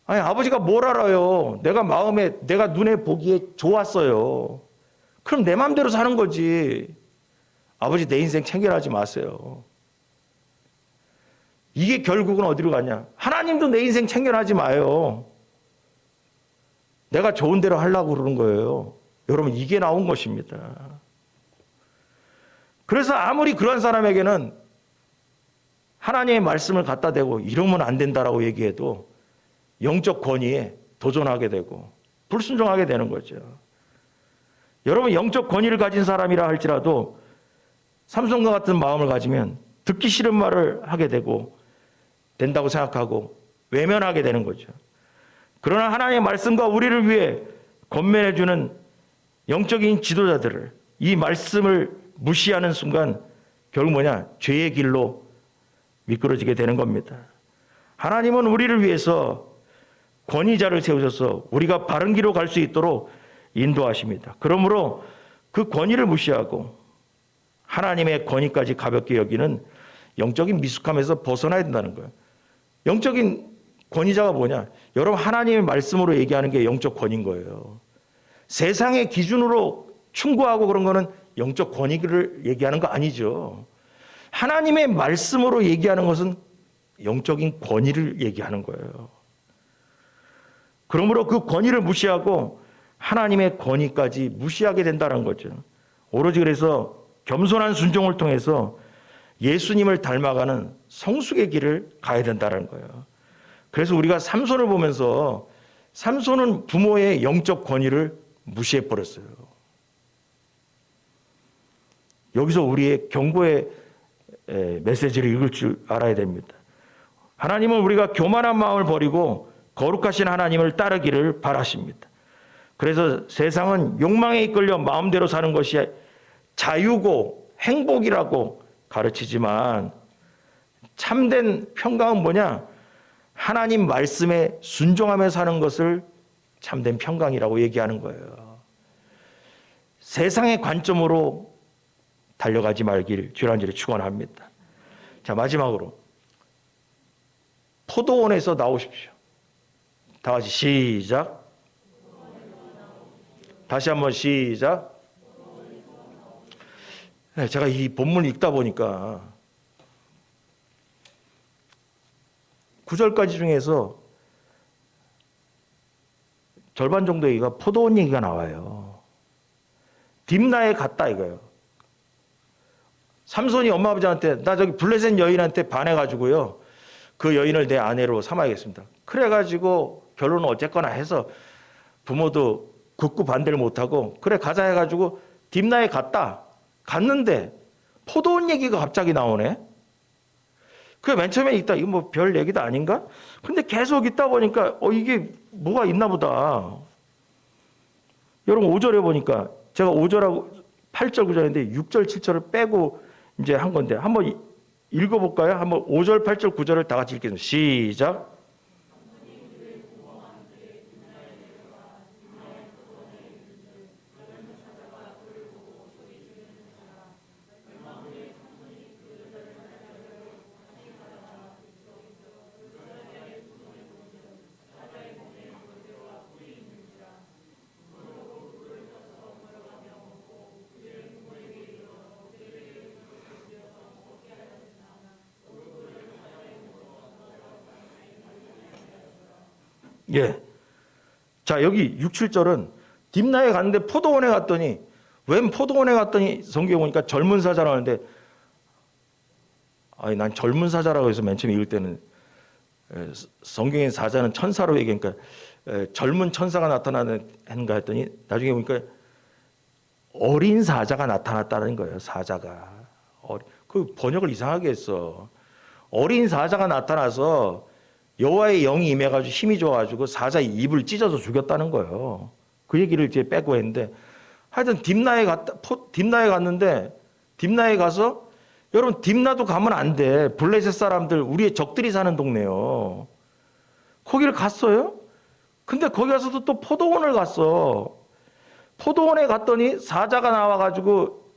S1: 아버지가 뭘 알아요? 내가 눈에 보기에 좋았어요. 그럼 내 마음대로 사는 거지. 아버지 내 인생 챙겨하지 마세요. 이게 결국은 어디로 가냐? 하나님도 내 인생 챙겨하지 마요. 내가 좋은 대로 하려고 그러는 거예요. 여러분 이게 나온 것입니다. 그래서 아무리 그런 사람에게는 하나님의 말씀을 갖다 대고 이러면 안 된다라고 얘기해도 영적 권위에 도전하게 되고 불순종하게 되는 거죠. 여러분 영적 권위를 가진 사람이라 할지라도 삼손과 같은 마음을 가지면 듣기 싫은 말을 하게 되고 된다고 생각하고 외면하게 되는 거죠. 그러나 하나님의 말씀과 우리를 위해 권면해주는 영적인 지도자들을 이 말씀을 무시하는 순간 결국 뭐냐? 죄의 길로 미끄러지게 되는 겁니다. 하나님은 우리를 위해서 권위자를 세우셔서 우리가 바른 길로 갈 수 있도록 인도하십니다. 그러므로 그 권위를 무시하고 하나님의 권위까지 가볍게 여기는 영적인 미숙함에서 벗어나야 된다는 거예요. 영적인 권위자가 뭐냐? 여러분 하나님의 말씀으로 얘기하는 게 영적 권위인 거예요. 세상의 기준으로 충고하고 그런 거는 영적 권위를 얘기하는 거 아니죠. 하나님의 말씀으로 얘기하는 것은 영적인 권위를 얘기하는 거예요. 그러므로 그 권위를 무시하고 하나님의 권위까지 무시하게 된다는 거죠. 오로지 그래서 겸손한 순종을 통해서 예수님을 닮아가는 성숙의 길을 가야 된다는 거예요. 그래서 우리가 삼손을 보면서 삼손은 부모의 영적 권위를 무시해 버렸어요. 여기서 우리의 경고의 메시지를 읽을 줄 알아야 됩니다. 하나님은 우리가 교만한 마음을 버리고 거룩하신 하나님을 따르기를 바라십니다. 그래서 세상은 욕망에 이끌려 마음대로 사는 것이 자유고 행복이라고 가르치지만 참된 평강은 뭐냐? 하나님 말씀에 순종하며 사는 것을 참된 평강이라고 얘기하는 거예요. 세상의 관점으로 달려가지 말길 주란절에 축원합니다. 자, 마지막으로 포도원에서 나오십시오. 다 같이 시작. 다시 한번 시작. 네, 제가 이 본문을 읽다 보니까 9절까지 중에서 절반 정도 얘기가 포도원 얘기가 나와요. 딥나에 갔다 이거예요. 삼손이 엄마 아버지한테 나 저기 블레셋 여인한테 반해가지고요. 그 여인을 내 아내로 삼아야겠습니다. 그래가지고 결론은 어쨌거나 해서 부모도 극구 반대를 못하고 그래 가자 해가지고 딥나에 갔는데 포도원 얘기가 갑자기 나오네. 그 맨 처음에 있다 이거 뭐 별 얘기도 아닌가? 근데 계속 있다 보니까 이게 뭐가 있나 보다. 여러분 5절에 보니까 제가 5절하고 8절 9절인데 6절 7절을 빼고 이제 한 건데 한번 읽어볼까요? 한번 5절 8절 9절을 다 같이 읽겠습니다. 시작. 예. 자, 여기 6, 7절은 딥나에 갔는데 포도원에 갔더니 웬 포도원에 갔더니 성경에 보니까 젊은 사자라고 하는데 아니 난 젊은 사자라고 해서 맨 처음에 읽을 때는 성경의 사자는 천사로 얘기하니까 젊은 천사가 나타나는가 했더니 나중에 보니까 어린 사자가 나타났다는 거예요. 사자가. 그 번역을 이상하게 했어. 어린 사자가 나타나서 여호와의 영이 임해가지고 힘이 좋아가지고 사자의 입을 찢어서 죽였다는 거예요. 그 얘기를 이제 빼고 했는데 하여튼 딥나에 갔는데 딥나에 가서 여러분 딥나도 가면 안 돼. 블레셋 사람들 우리의 적들이 사는 동네요. 거기를 갔어요. 근데 거기 가서도 또 포도원을 갔어. 포도원에 갔더니 사자가 나와가지고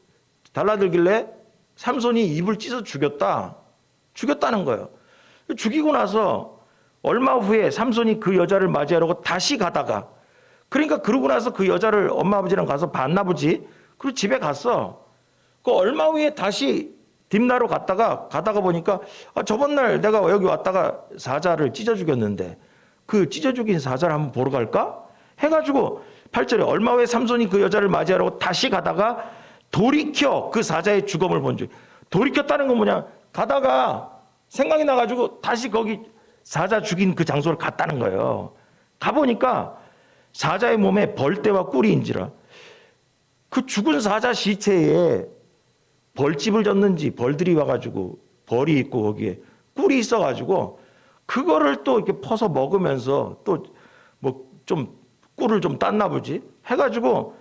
S1: 달라들길래 삼손이 입을 찢어 죽였다는 거예요. 죽이고 나서 얼마 후에 삼손이 그 여자를 맞이하려고 다시 가다가 그러니까 그러고 나서 그 여자를 엄마 아버지랑 가서 봤나 보지. 그리고 집에 갔어. 그 얼마 후에 다시 딥나로 가다가 보니까 저번 날 내가 여기 왔다가 사자를 찢어 죽였는데 그 찢어 죽인 사자를 한번 보러 갈까? 해가지고 8절에 얼마 후에 삼손이 그 여자를 맞이하려고 다시 가다가 돌이켜 그 사자의 죽음을 본 줄. 돌이켰다는 건 뭐냐? 가다가 생각이 나가지고 다시 거기 사자 죽인 그 장소를 갔다는 거예요. 가보니까 사자의 몸에 벌떼와 꿀이인지라 그 죽은 사자 시체에 벌집을 졌는지 벌들이 와가지고 벌이 있고 거기에 꿀이 있어가지고 그거를 또 이렇게 퍼서 먹으면서 또 뭐 좀 꿀을 좀 땄나 보지 해가지고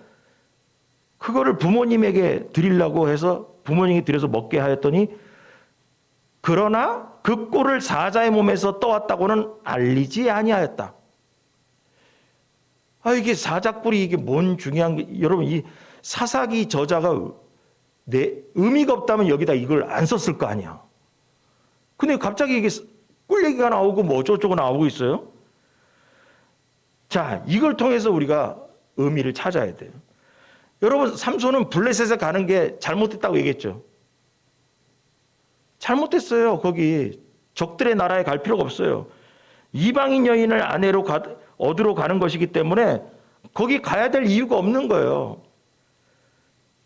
S1: 그거를 부모님에게 드리려고 해서 부모님이 드려서 먹게 하였더니 그러나 그 꿀을 사자의 몸에서 떠왔다고는 알리지 아니하였다. 이게 사자꿀이 이게 뭔 중요한 게 여러분 이 사사기 저자가 의미가 없다면 여기다 이걸 안 썼을 거 아니야. 근데 갑자기 이게 꿀 얘기가 나오고 뭐 어쩌고저쩌고 나오고 있어요. 자, 이걸 통해서 우리가 의미를 찾아야 돼요. 여러분, 삼손은 블레셋에 가는 게 잘못됐다고 얘기했죠. 잘못됐어요. 거기 적들의 나라에 갈 필요가 없어요. 이방인 여인을 아내로 얻으러 가는 것이기 때문에 거기 가야 될 이유가 없는 거예요.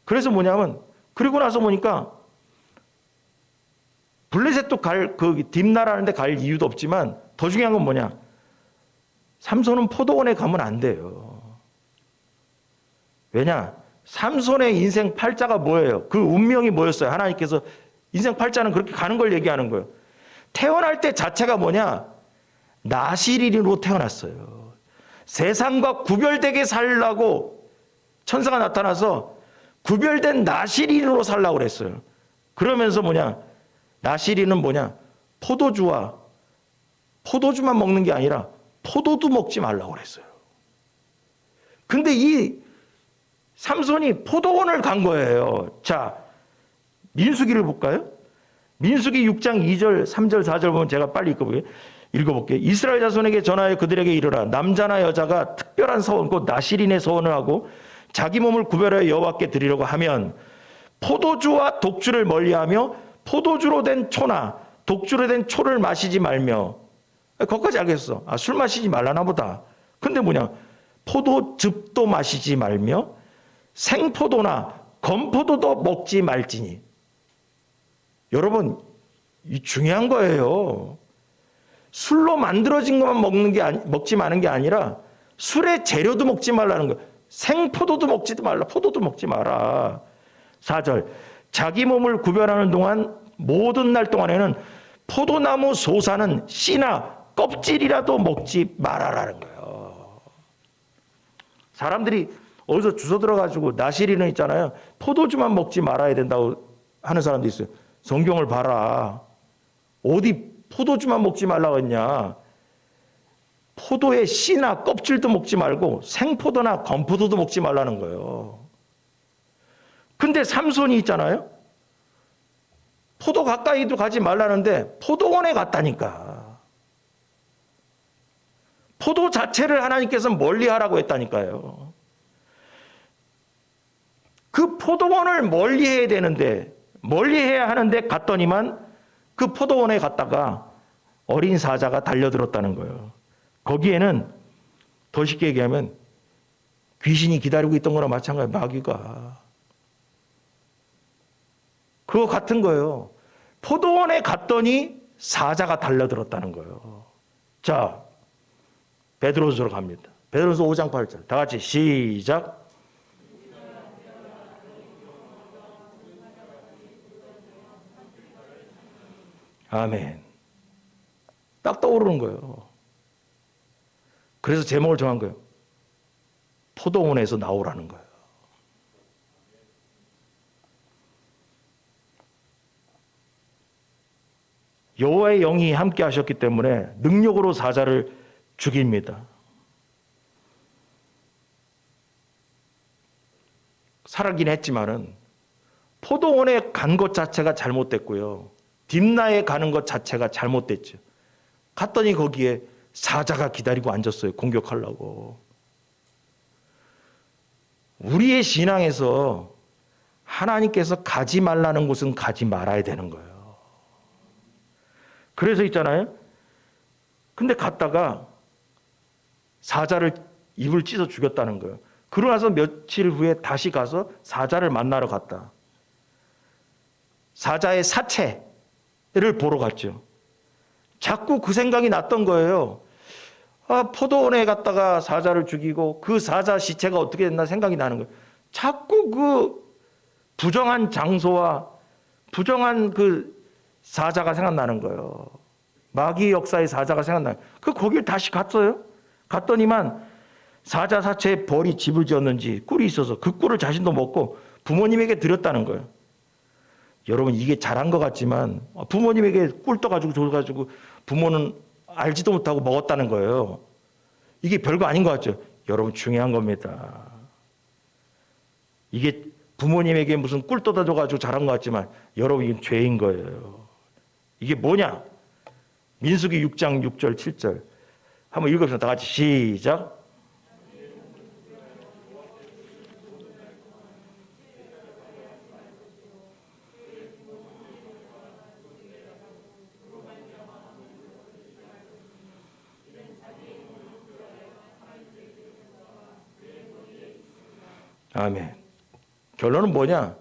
S1: 그래서 뭐냐면, 그리고 나서 보니까 블레셋도 그 딥나라는 데 갈 이유도 없지만 더 중요한 건 뭐냐? 삼손은 포도원에 가면 안 돼요. 왜냐? 삼손의 인생 팔자가 뭐예요? 그 운명이 뭐였어요? 하나님께서 인생 팔자는 그렇게 가는 걸 얘기하는 거예요. 태어날 때 자체가 뭐냐? 나시린으로 태어났어요. 세상과 구별되게 살라고 천사가 나타나서 구별된 나시린으로 살라고 그랬어요. 그러면서 뭐냐? 나시린은 뭐냐? 포도주만 먹는 게 아니라 포도도 먹지 말라고 그랬어요. 근데 이 삼손이 포도원을 간 거예요. 자, 민수기를 볼까요? 민수기 6장 2절, 3절, 4절 보면 제가 빨리 읽어볼게요. 이스라엘 자손에게 전하여 그들에게 이르라. 남자나 여자가 특별한 서원, 곧 나시린의 서원을 하고 자기 몸을 구별하여 여호와께 드리려고 하면 포도주와 독주를 멀리하며 포도주로 된 초나 독주로 된 초를 마시지 말며, 거기까지 알겠어. 술 마시지 말라나 보다. 근데 뭐냐? 포도즙도 마시지 말며 생포도나 건포도도 먹지 말지니. 여러분, 이 중요한 거예요. 술로 만들어진 것만 먹지 마는 게 아니라 술의 재료도 먹지 말라는 거예요. 생포도도 먹지도 말라. 포도도 먹지 마라. 4절. 자기 몸을 구별하는 동안 모든 날 동안에는 포도나무 소사는 씨나 껍질이라도 먹지 말아라는 거예요. 사람들이 어디서 주워 들어가지고 나시린은 있잖아요. 포도주만 먹지 말아야 된다고 하는 사람도 있어요. 성경을 봐라. 어디 포도주만 먹지 말라고 했냐. 포도의 씨나 껍질도 먹지 말고 생포도나 건포도도 먹지 말라는 거예요. 근데 삼손이 있잖아요. 포도 가까이도 가지 말라는데 포도원에 갔다니까. 포도 자체를 하나님께서 멀리하라고 했다니까요. 그 포도원을 멀리해야 되는데, 멀리해야 하는데 갔더니만 그 포도원에 갔다가 어린 사자가 달려들었다는 거예요. 거기에는 더 쉽게 얘기하면 귀신이 기다리고 있던 거랑 마찬가지예요. 마귀가. 그거 같은 거예요. 포도원에 갔더니 사자가 달려들었다는 거예요. 자, 베드로서로 갑니다. 베드로서 5장 8절. 다 같이 시작. 아멘. 딱 떠오르는 거예요. 그래서 제목을 정한 거예요. 포도원에서 나오라는 거예요. 여호와의 영이 함께 하셨기 때문에 능력으로 사자를 죽입니다. 살아긴 했지만은 포도원에 간 것 자체가 잘못됐고요. 딥나에 가는 것 자체가 잘못됐죠. 갔더니 거기에 사자가 기다리고 앉았어요. 공격하려고. 우리의 신앙에서 하나님께서 가지 말라는 곳은 가지 말아야 되는 거예요. 그래서 있잖아요. 근데 갔다가 사자를 입을 찢어 죽였다는 거예요. 그러고 나서 며칠 후에 다시 가서 사자를 만나러 갔다. 사자의 사체를 보러 갔죠. 자꾸 그 생각이 났던 거예요. 포도원에 갔다가 사자를 죽이고 그 사자 시체가 어떻게 됐나 생각이 나는 거예요. 자꾸 그 부정한 장소와 부정한 그 사자가 생각나는 거예요. 마귀 역사의 사자가 생각나요. 거길 다시 갔어요. 갔더니만 사자 사체에 벌이 집을 지었는지 꿀이 있어서 그 꿀을 자신도 먹고 부모님에게 드렸다는 거예요. 여러분, 이게 잘한 것 같지만 부모님에게 꿀 떠가지고 줘가지고 부모는 알지도 못하고 먹었다는 거예요. 이게 별거 아닌 것 같죠? 여러분, 중요한 겁니다. 이게 부모님에게 무슨 꿀 떠다 줘가지고 잘한 것 같지만 여러분, 이건 죄인 거예요. 이게 뭐냐? 민수기 6장 6절 7절 한번 읽어봅시다. 다 같이 시작. 아멘. 결론은 뭐냐?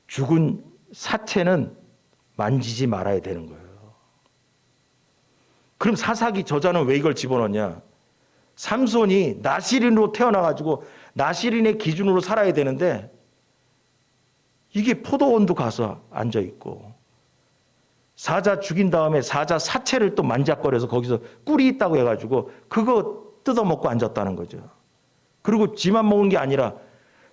S1: 죽은 사체는 만지지 말아야 되는 거예요. 그럼 사사기 저자는 왜 이걸 집어넣냐? 삼손이 나실인으로 태어나가지고 나실인의 기준으로 살아야 되는데 이게 포도원도 가서 앉아있고 사자 죽인 다음에 사자 사체를 또 만작거려서 거기서 꿀이 있다고 해가지고 그거 뜯어먹고 앉았다는 거죠. 그리고 지만 먹은 게 아니라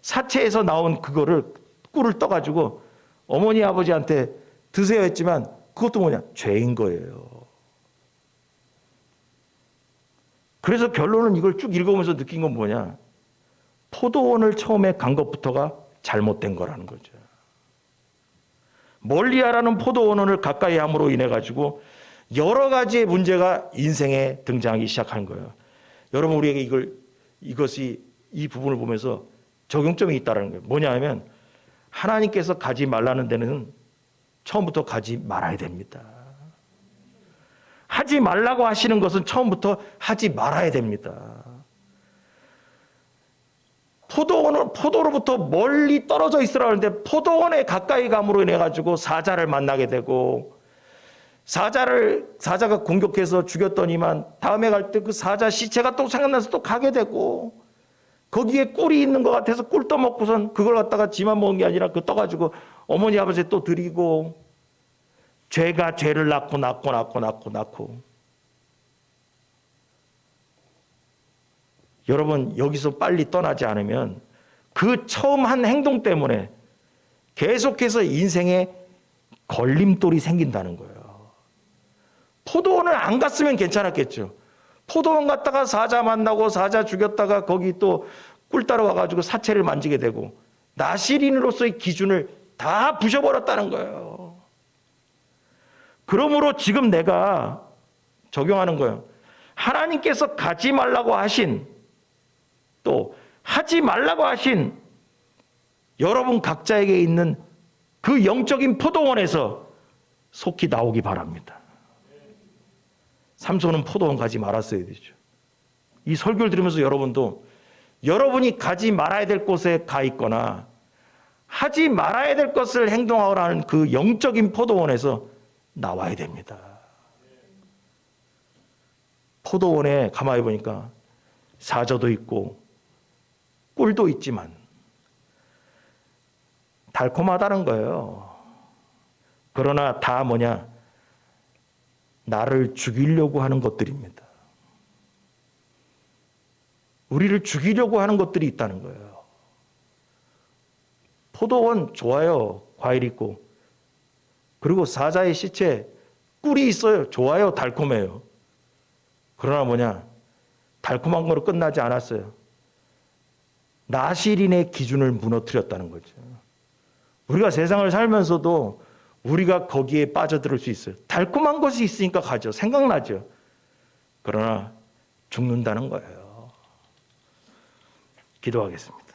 S1: 사체에서 나온 그거를 꿀을 떠가지고 어머니 아버지한테 드세요 했지만 그것도 뭐냐? 죄인 거예요. 그래서 결론은 이걸 쭉 읽으면서 느낀 건 뭐냐? 포도원을 처음에 간 것부터가 잘못된 거라는 거죠. 멀리하라는 포도원을 가까이 함으로 인해 가지고 여러 가지의 문제가 인생에 등장하기 시작한 거예요. 여러분 우리에게 이것이 이 부분을 보면서 적용점이 있다는 거예요. 뭐냐 하면 하나님께서 가지 말라는 데는 처음부터 가지 말아야 됩니다. 하지 말라고 하시는 것은 처음부터 하지 말아야 됩니다. 포도로부터 멀리 떨어져 있으라 하는데 포도원에 가까이 감으로 인해 가지고 사자를 만나게 되고 사자가 공격해서 죽였더니만 다음에 갈 때 그 사자 시체가 또 생각나서 또 가게 되고 거기에 꿀이 있는 것 같아서 꿀 떠먹고선 그걸 갖다가 지만 먹은 게 아니라 그 떠가지고 어머니 아버지 또 드리고 죄가 죄를 낳고 여러분 여기서 빨리 떠나지 않으면 그 처음 한 행동 때문에 계속해서 인생에 걸림돌이 생긴다는 거예요. 포도원을 안 갔으면 괜찮았겠죠. 포도원 갔다가 사자 만나고 사자 죽였다가 거기 또 꿀 따러 와가지고 사체를 만지게 되고 나실인으로서의 기준을 다 부셔버렸다는 거예요. 그러므로 지금 내가 적용하는 거예요. 하나님께서 가지 말라고 하신 또 하지 말라고 하신 여러분 각자에게 있는 그 영적인 포도원에서 속히 나오기 바랍니다. 삼손은 포도원 가지 말았어야 되죠. 이 설교를 들으면서 여러분도 여러분이 가지 말아야 될 곳에 가 있거나 하지 말아야 될 것을 행동하라는 그 영적인 포도원에서 나와야 됩니다. 포도원에 가만히 보니까 사자도 있고 꿀도 있지만 달콤하다는 거예요. 그러나 다 뭐냐? 나를 죽이려고 하는 것들입니다. 우리를 죽이려고 하는 것들이 있다는 거예요. 포도원 좋아요. 과일 있고. 그리고 사자의 시체 꿀이 있어요. 좋아요. 달콤해요. 그러나 뭐냐? 달콤한 거로 끝나지 않았어요. 나실인의 기준을 무너뜨렸다는 거죠. 우리가 세상을 살면서도 우리가 거기에 빠져들 수 있어요. 달콤한 것이 있으니까 가죠. 생각나죠. 그러나 죽는다는 거예요. 기도하겠습니다.